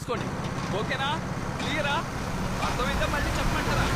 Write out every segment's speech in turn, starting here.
తీసుకోండి. ఓకేనా? క్లియరా? అర్థమైతే మళ్ళీ చెప్పమంటారా?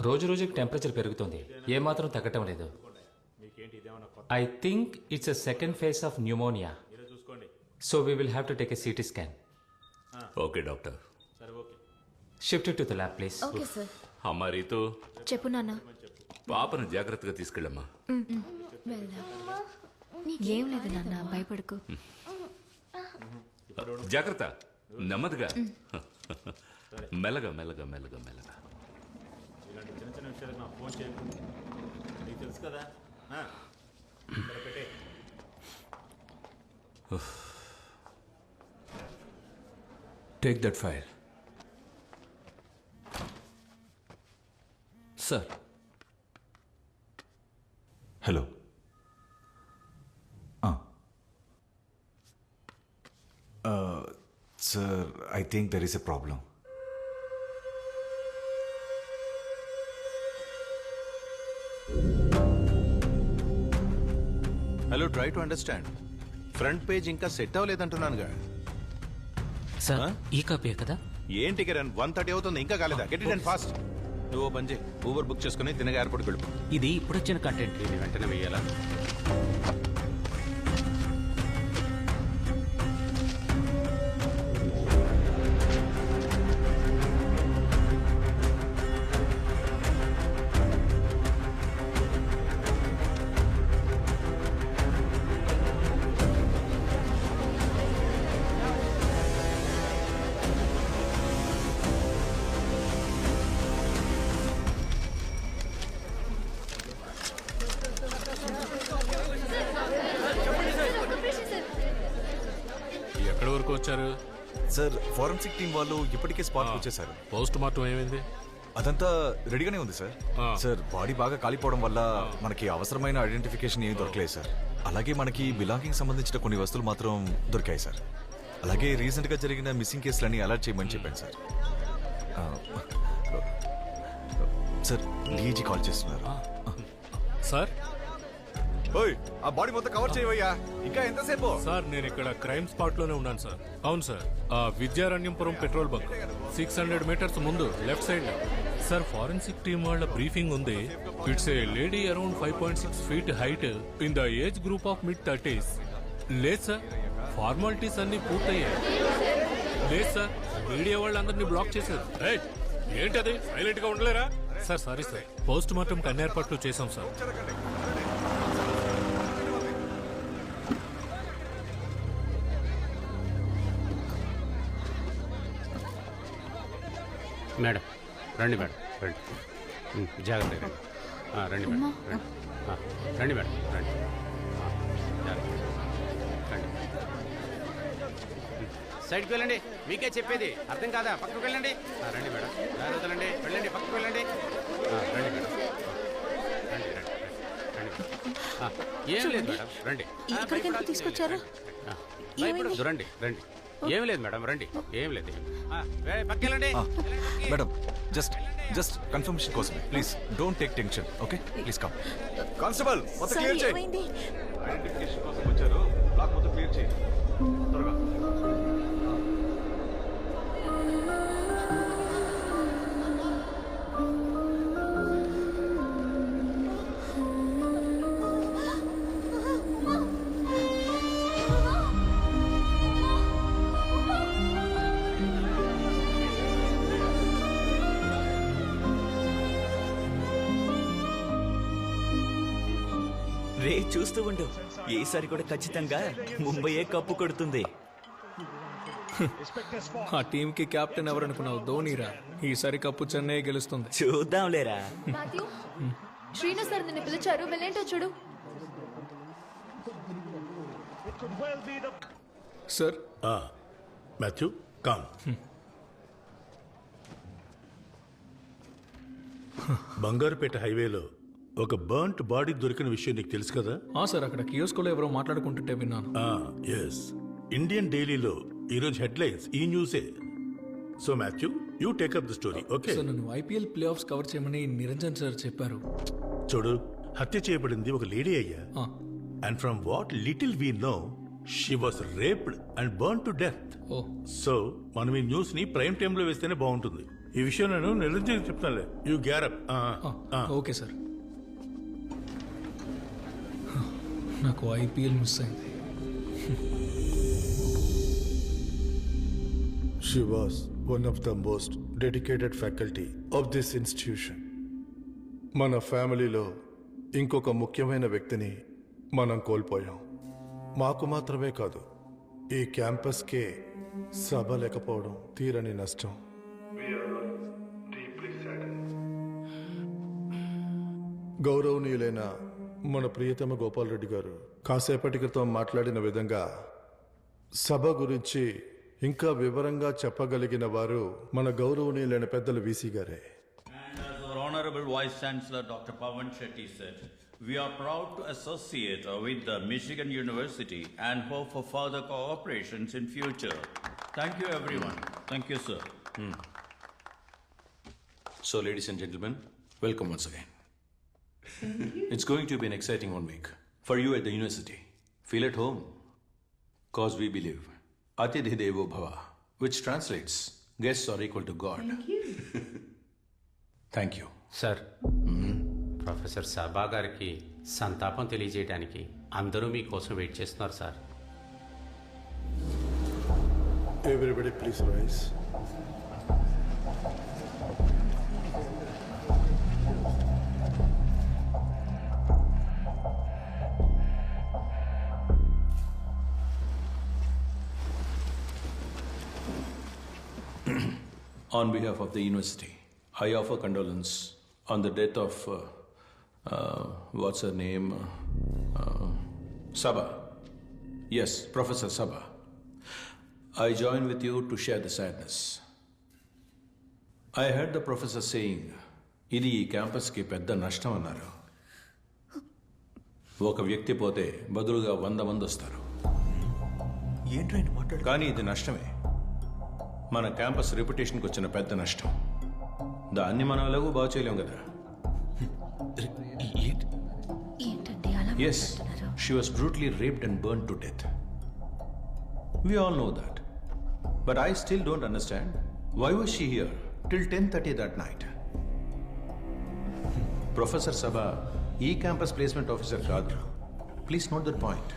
రోజు రోజుకి టెంపరేచర్ పెరుగుతుంది, ఏమాత్రం తగ్గటం లేదు. I think it's a second phase of pneumonia. So we will have to take a CT scan. Okay doctor. Shift to the lab please. Okay sir. అమ్మా రీతు, చెప్పు నాన్న. పాపను జాగ్రత్తగా తీసుకెళ్ళమ్మా. ఏం లేదు నాన్న, భయపడకు. జాగ్రత్త, నెమ్మదిగా, మెల్లగా మెల్లగా మెల్లగా మెల్లగా. చిన్న చిన్న విషయాలకు నాకు ఫోన్ చేయకు, నీకు తెలుసు కదా. Take that file. Sir. Hello. Sir, I think there is a problem. Hello, try to understand. Front page ఇంకా సెట్ అవ్వలేదంటున్నానుగా. సార్ ఈ కాపీయే కదా? ఏంటి కిరణ్, 1:30 అవుతుంది, ఇంకా కాలేదా? Get it and fast. నువ్వు పని చేయి, ఊబర్ బుక్ చేసుకుని తినగా ఎయిర్పోర్ట్కి వెళ్ళిపో. ఇది ఇప్పుడు వచ్చిన కంటెంట్, దీన్ని వెంటనే వెయ్యాలా? ఎక్కడి వరకు వచ్చారు సార్? ఫోరెన్సిక్ టీం వాళ్ళు ఇప్పటికే స్పాట్కి వచ్చేసారు. పోస్ట్ మార్టం ఏమైంది? అదంతా రెడీగానే ఉంది సార్. సార్, బాడీ బాగా కాలిపోవడం వల్ల మనకి అవసరమైన ఐడెంటిఫికేషన్ ఏమీ దొరకలేదు సార్. అలాగే మనకి బిలాంగింగ్ సంబంధించిన కొన్ని వస్తువులు మాత్రం దొరికాయి సార్. అలాగే రీసెంట్ గా జరిగిన మిస్సింగ్ కేసులన్నీ అలర్ట్ చేయమని చెప్పాను సార్. సార్, డీజీ కాల్ చేస్తున్నారు. సార్, ఆ బాడీ మొత్తం కవర్ చేయవయ్యా, ఇంకా ఎంతసేపు? సార్ నేను ఇక్కడ క్రైమ్ స్పాట్ లోనే ఉన్నాను సార్. అవును సార్, ఆ విద్యారణ్యంపురం పెట్రోల్ బంక్ 600 మీటర్స్ ముందు left side. Sir, forensic team వాళ్ళ బ్రీఫింగ్ ఉంది. It's a lady around 5.6 feet height in the age group of mid-30s. లేదు సార్, ఫార్మాలిటీస్ అన్ని పూర్తయ్యాయి. లేదు సార్, మీడియా వాళ్ళందరినీ బ్లాక్ చేశారు. ఏంటది, సైలెంట్ గా ఉండలేరా? Sir sorry sir, post mortem అన్ని ఏర్పాట్లు చేశాం సార్. మేడం రండి, మేడం రండి, జాగ్రత్తగా రండి మేడం, రండి మేడం, రండి, రండి. సైడ్కి వెళ్ళండి, మీకే చెప్పేది అర్థం కాదా? పక్కకు వెళ్ళండి. రండి మేడం, వదలండి, వెళ్ళండి, పక్కకు వెళ్ళండి. రండి మేడం, రండి రండి రండి. ఏం లేదు మేడం, రండి. తీసుకొచ్చారు? రండి రండి, ఏం లేదు మేడం, రండి, ఏం లేదు. పక్కెళ్ళండి మేడం, జస్ట్ కన్ఫర్మేషన్ కోసం please don't take tension. Okay, please come. Constable, మొత్తం క్లియర్ చేయి. ఐడెంటిఫికేషన్ కోసం వచ్చారు, బ్లాక్ మొత్తం క్లియర్ చేయి త్వరగా. చూస్తూ ఉండు, ఈసారి కూడా ఖచ్చితంగా ముంబైయే కప్పు కొడుతుంది. ఆ టీంకి కెప్టెన్ ఎవరనుకున్నావు? ధోనీరా. ఈసారి కప్పు చెన్నై గెలుస్తుంది. చూద్దాంలేరా. మాథ్యూ, శ్రీను సార్ నిన్ను పిలిచారు, వెళ్ళేంటో చూడు. Sir, Matthew com. బంగారుపేట హైవేలో ఒక బర్న్ట్ బాడీ దొరికిన విషయం నీకు తెలుసు కదా? సార్, అక్కడ కియోస్కోలో ఎవరో మాట్లాడుకుంటుంటే విన్నాను. ఎస్, ఇండియన్ డైలీలో ఈరోజు హెడ్లైన్స్ ఈ న్యూసే. So Matthew, you take up the story. Okay sir, నన్ను ఐపీఎల్ ప్లే ఆఫ్స్ కవర్ చేయమని నిరంజన్ సార్ చెప్పారు. చూడు, హత్య చేయబడింది ఒక లేడీ అయ్యా. And from what little we know, she was raped and burn to death. So మనం ఈ న్యూస్ ని ప్రైమ్ టైమ్ లో వేస్తేనే బాగుంటుంది. ఈ విషయం నేను నిరంజన్ చెప్తానులే. You get up. Okay sir. నాకు ఐపీఎల్ మిస్ అయింది. She was one of the most dedicated faculty of this institution. మన ఫ్యామిలీలో ఇంకొక ముఖ్యమైన వ్యక్తిని మనం కోల్పోయాం. మాకు మాత్రమే కాదు, ఈ క్యాంపస్కే సభ లేకపోవడం తీరని నష్టం. గౌరవనీయులైన మన ప్రియతమ గోపాల్ రెడ్డి గారు కాసేపటి క్రితం మాట్లాడిన విధంగా సభ గురించి ఇంకా వివరంగా చెప్పగలిగిన వారు మన గౌరవనీయులైన పెద్దలు వీసీ గారే. Honorable Vice Chancellor Dr. Pawan Shetty said, we are proud to associate with the Michigan University and hope for further cooperations in future. Thank you everyone. Thank you, sir. So, ladies and gentlemen, welcome once again. It's going to be an exciting 1 week for you at the university. Feel at home, cause we believe Atidhi Devo Bhava, which translates guests are equal to God. Thank you. Thank you. Sir, professor సభా గారికి సంతాపం తెలియజేయడానికి అందరూ మీకోసం wait చేస్తున్నారు sir. Everybody please rise. On behalf of the university, I offer condolence on the death of, what's her name? Sabha. Yes, Professor Sabha. I join with you to share the sadness. I heard the professor saying, ఇది ఈ క్యాంపస్కి పెద్ద నష్టం అన్నారు. ఒక వ్యక్తి పోతే బదులుగా 100 మంది వస్తారు. కానీ ఇది నష్టమే. మన క్యాంపస్ రెప్యుటేషన్కి వచ్చిన పెద్ద నష్టం. దాన్ని మనం ఎలాగూ బాగు చేయలేం కదా. Yes, she was brutally raped and burned to death. We all know that. But I still don't understand, why was she here till 10:30 that night? Professor Sabha, campus placement officer కాదు. Please note that point.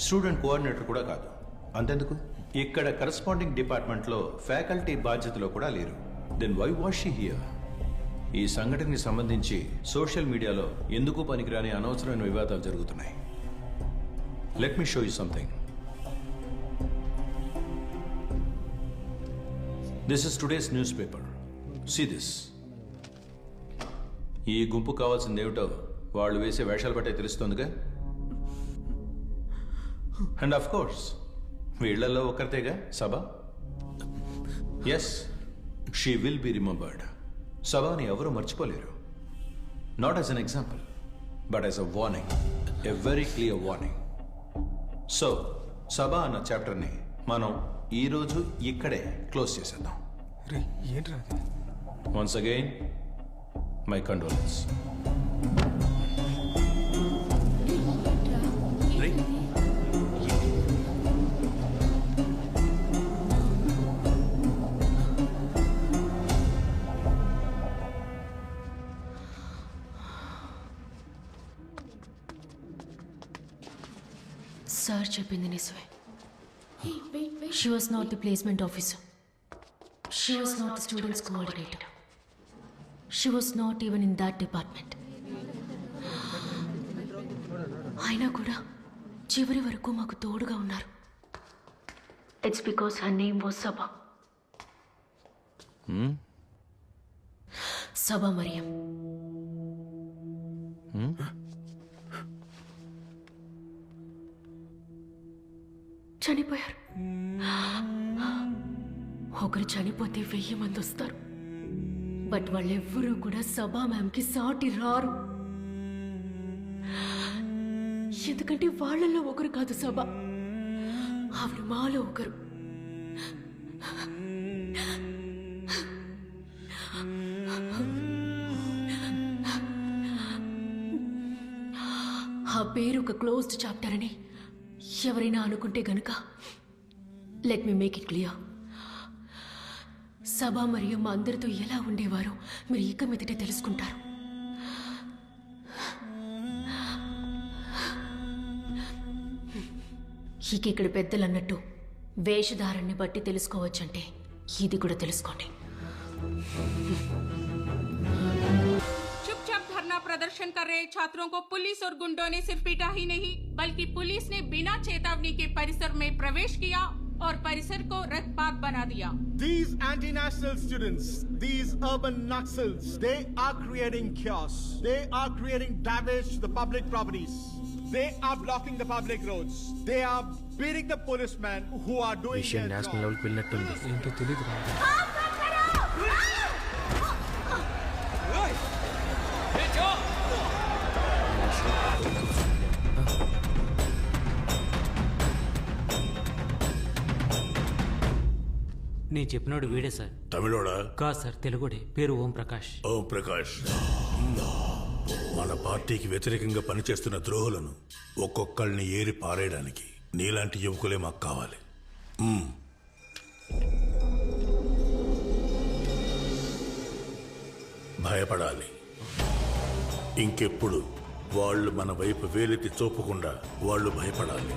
Student coordinator కూడా కాదు. అంతెందుకు, ఇక్కడ corresponding డిపార్ట్మెంట్లో faculty బాధ్యతలో కూడా లేరు. Then why was she here? ఈ సంఘటనకి సంబంధించి సోషల్ మీడియాలో ఎందుకు పనికిరాని అనవసరమైన వివాదాలు జరుగుతున్నాయి. Let me show you something. This is today's news paper. See this. ఈ గుంపు కావాల్సింది ఏమిటో వాళ్ళు వేసే వేషాలు బట్టే తెలుస్తుందిగా. అండ్ ఆఫ్ కోర్స్ వీళ్లలో ఒకరితేగా Sabha. Yes, she will be remembered. సభని ఎవరూ మర్చిపోలేరు. Not as an example, but as a warning, a very clear warning. So Sabha అన్న చాప్టర్ని మనం ఈరోజు ఇక్కడే క్లోజ్ చేసేద్దాం. Once again my condolence. Sir చెప్పింది నిజమే. She was not the placement officer. She was not the students coordinator. She was not even in that department. అయినా కూడా చివరి వరకు మాకు తోడుగా ఉన్నారు. It's because her name was Saba. Saba Mariam. చనిపోయారు. ఒకరు చనిపోతే 1000 మంది వస్తారు. బట్ వాళ్ళెవ్వరూ కూడా సబా మ్యామ్కి సాటి రారు. ఎందుకంటే వాళ్ళల్లో ఒకరు కాదు సబా, ఆవిడ మాలో ఒకరు. ఆ పేరు ఒక క్లోజ్డ్ చాప్టర్ అని ఎవరైనా అనుకుంటే గనుక let me make it clear. సభా మరియు మా అందరితో ఎలా ఉండేవారో మీరు ఇక మీదటే తెలుసుకుంటారు. ఇక ఇక్కడ పెద్దలు అన్నట్టు వేషధారణని బట్టి తెలుసుకోవచ్చంటే ఇది కూడా తెలుసుకోండి. चुपचाप धरना प्रदर्शन कर रहे छात्रों को पुलिस और गुंडों ने सिर्फ पीटा ही नहीं बल्कि पुलिस ने बिना चेतावनी के परिसर में प्रवेश किया और परिसर को रक्तपात बना दिया. These anti-national students, these urban Naxals, they are creating chaos. They are creating damage to the public properties. They are blocking the public roads. They are beating the policemen who are doing their job. National లెవెల్కి వెళ్ళినట్టుంది. ఏంటో తెలియదు. నేను చెప్పినోడు వీడే sir. తమిళోడా? కాదు sir, తెలుగుడే. పేరు ఓం ప్రకాష్. ఓం ప్రకాష్, మన పార్టీకి వ్యతిరేకంగా పనిచేస్తున్న ద్రోహులను ఒక్కొక్కళ్ళని ఏరి పారేయడానికి నీలాంటి యువకులే మాకు కావాలి. భయపడాలి. ఇంకెప్పుడు వాళ్ళు మన వైపు వేలెత్తి చూపకుండా వాళ్ళు భయపడాలి.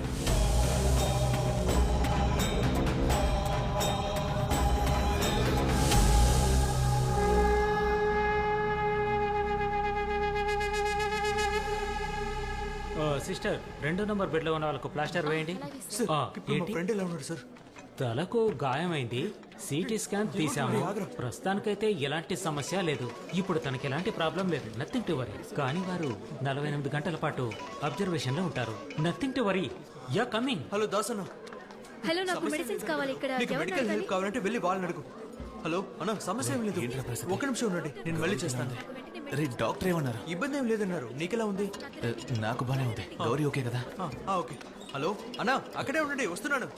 సిస్టర్, 2 నంబర్ బెడ్ లో ఉన్న వాళ్ళకు ప్లాస్టర్ వేయండి. తలకు గాయమైంది. సిటీ స్కాన్ తీసాము. ప్రస్తుతానికైతే ఎలాంటి సమస్య లేదు. ఇప్పుడు తనకి ఎలాంటి ప్రాబ్లం లేదు. Nothing to worry. కానీ వారు 48 గంటల పాటు అబ్జర్వేషన్ లో ఉంటారు. Nothing to worry. Yeah coming. Hello Dasanna. Hello, నాకు మెడిసిన్స్ కావాలి. ఇక్కడ నీకు మెడికల్ హెల్ప్ కావాలంటే వెళ్ళి వాళ్ళని అడుగు. హలో అన్న, సమస్య ఏం లేదు. ఒక నిమిషం ఉండండి, నేను వెళ్ళి చేస్తాను. డాక్టర్ ఏమన్నారు? ఇబ్బంది ఏం లేదన్నారు. నీకెలా ఉంది? నాకు బానే ఉంది. గౌరీ ఓకే కదా? ఓకే. హలో అన్న, అక్కడే ఉండండి, వస్తున్నాను.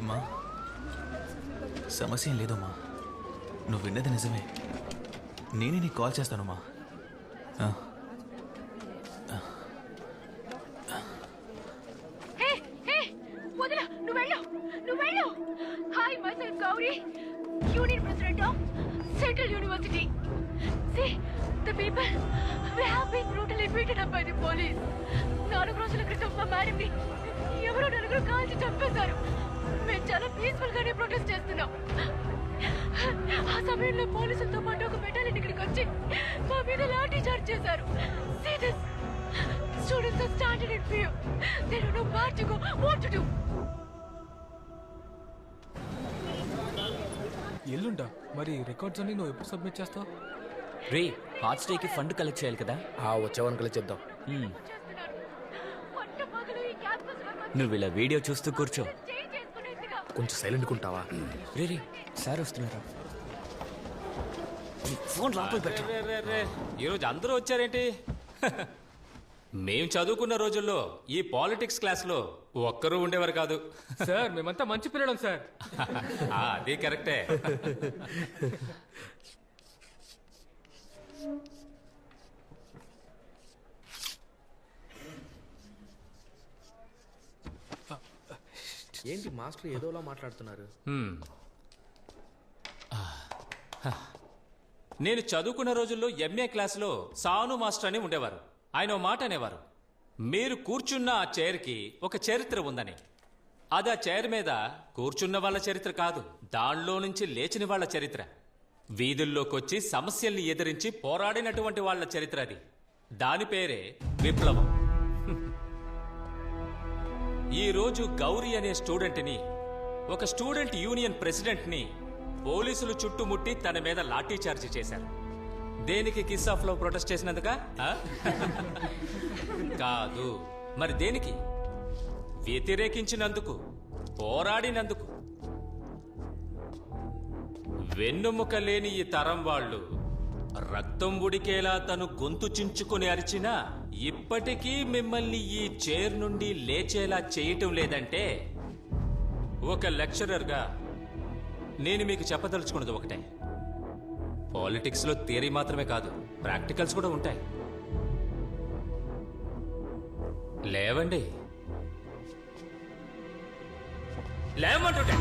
అమ్మా, సమస్య ఏం లేదమ్మా. నువ్వు విన్నది నిజమే. నేనే నీకు కాల్ చేస్తానమ్మా. Hi, myself Gauri, Union President of Central University. See, the people, we have been brutally beaten up by the police. 4 రోజుల క్రితం మా మేడంని ఎవరో 4 కాల్చి చంపేశారు. మేము చాలా పీస్ఫుల్ గానే ప్రొటెస్ట్ చేస్తున్నాం. ఆ సమయంలో పోలీసులతో పాటు ఒక బెటాలియన్ ఇక్కడికి వచ్చి మా మీద లాఠీ చార్జ్ చేశారు. See this, students are standing in fear. They don't know where to go, what to do. ఎల్లుండా మరి రికార్డ్స్ అన్ని నువ్వు ఎప్పుడు సబ్మిట్ చేస్తావు? రే, హార్ట్ స్టేకి ఫండ్ కలెక్ట్ చేయాలి కదా. వచ్చేవాన్ని కలెక్ట్ చేద్దాం. నువ్వు ఇలా వీడియో చూస్తూ కూర్చో. కొంచెం సైలెంట్ కుంటావా? రే రే, సార్ వస్తున్నారా? ఫోన్ లోపల పెట్టు. ఈరోజు అందరూ వచ్చారేంటి? మేం చదువుకున్న రోజుల్లో ఈ పాలిటిక్స్ క్లాస్లో ఒక్కరూ ఉండేవారు కాదు సార్. మేమంతా మంచి పిల్లలం సార్. అది కరెక్టే. ఏంటి మాస్టర్ ఏదోలా మాట్లాడుతున్నారు? నేను చదువుకున్న రోజుల్లో ఎంఏ క్లాస్లో సాను మాస్టర్ అని ఉండేవారు. ఆయన ఓ మాట అనేవారు, మీరు కూర్చున్న ఆ చైర్కి ఒక చరిత్ర ఉందని. అది ఆ చైర్ మీద కూర్చున్న వాళ్ళ చరిత్ర కాదు, దానిలో నుంచి లేచిన వాళ్ళ చరిత్ర. వీధుల్లోకొచ్చి సమస్యల్ని ఎదిరించి పోరాడినటువంటి వాళ్ళ చరిత్ర అది. దాని పేరే విప్లవం. ఈ రోజు గౌరీ అనే స్టూడెంట్ని, ఒక స్టూడెంట్ యూనియన్ ప్రెసిడెంట్ని పోలీసులు చుట్టుముట్టి తన మీద లాఠీ చార్జీ చేశారు. దేనికి కిస్ ఆఫ్ లవ్ ప్రొటెస్ట్ చేసినందుక? కాదు. మరి దేనికి? వ్యతిరేకించినందుకు, పోరాడినందుకు. వెన్నుముక లేని ఈ తరం వాళ్ళు రక్తం ఉడికేలా తను గొంతు చించుకుని అరిచినా ఇప్పటికీ మిమ్మల్ని ఈ చైర్ నుండి లేచేలా చేయటం లేదంటే, ఒక లెక్చరర్గా నేను మీకు చెప్పదలుచుకున్నది ఒకటే. పాలిటిక్స్లో థియరీ మాత్రమే కాదు, ప్రాక్టికల్స్ కూడా ఉంటాయి. లేవండి, లేవమంటుంటే.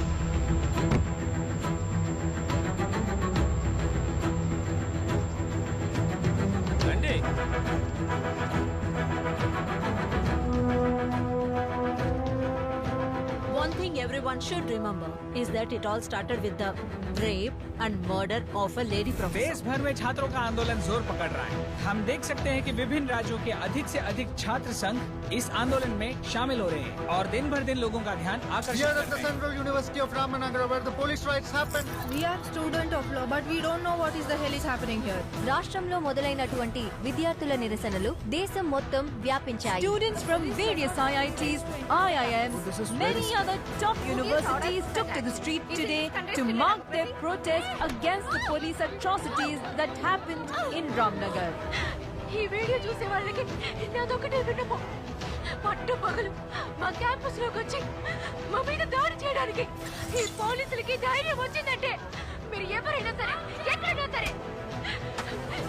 రండి. One thing everyone should remember is that it all started with the rape and murder of a lady professor. देश भर में छात्रों का आंदोलन जोर पकड़ रहा है. हम देख सकते हैं कि विभिन्न राज्यों के अधिक से अधिक छात्र संघ इस आंदोलन में शामिल हो रहे हैं और दिन भर दिन लोगों का ध्यान आकर्षित कर रहे हैं. Central University of Ramanagara, where the police riots happened. We are student of law, but we don't know what is the hell is happening here. రాష్ట్రంలో మొదలైనటువంటి విద్యార్థుల నిరసనలు దేశం మొత్తం వ్యాపించాయి. Students from various IITs, IIMs, many other top universities took to the street today to mark their protest against the police atrocities that happened in Ramnagar. ఈ video చూసే వాళ్ళకి నాదొకటే విన్నపం. పట్టు పగలు మా క్యాంపస్ లోకి వచ్చి మా మీద దాడి చేయడానికి ఈ పోలీసులకి ధైర్యం వచ్చిందంటే మీరు ఎవరైనా సరే ఎక్కడైనా సరే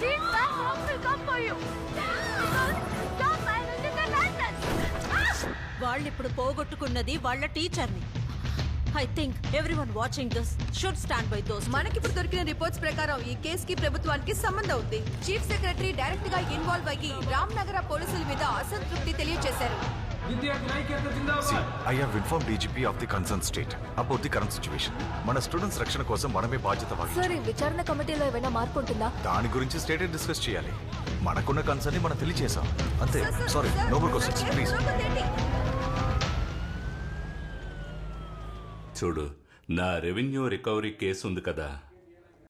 these bad cops will come for you. Stop violating the license. వాళ్ళిప్పుడు పోగొట్టుకున్నది వాళ్ళ టీచర్ని. I think everyone watching this should stand by those. మనకిప్పుడు దొరికిన రిపోర్ట్స్ ప్రకారం ఈ కేసుకి ప్రభుత్వానికి సంబంధం ఉంది. చీఫ్ సెక్రటరీ డైరెక్ట్ గా ఇన్వాల్వ్ అయ్యి రామ్నగర పోలీసుల మీద అసంతృప్తి తెలియజేశారు. See, I have informed DGP of the concerned state about the current situation. మన స్టూడెంట్స్ రక్షణ కోసం మనమే బాధ్యత వహించాలి. సరే, విచారణ కమిటీలో ఏమైనా మార్పు ఉంటుందా? దాని గురించి స్టేట్ డిస్కస్ చేయాలి. మనకున్న కన్సర్న్ ని మనం తెలియజేసాం అంతే. Sorry, no more questions please. చూడు, నా రెవెన్యూ రికవరీ కేసు ఉంది కదా,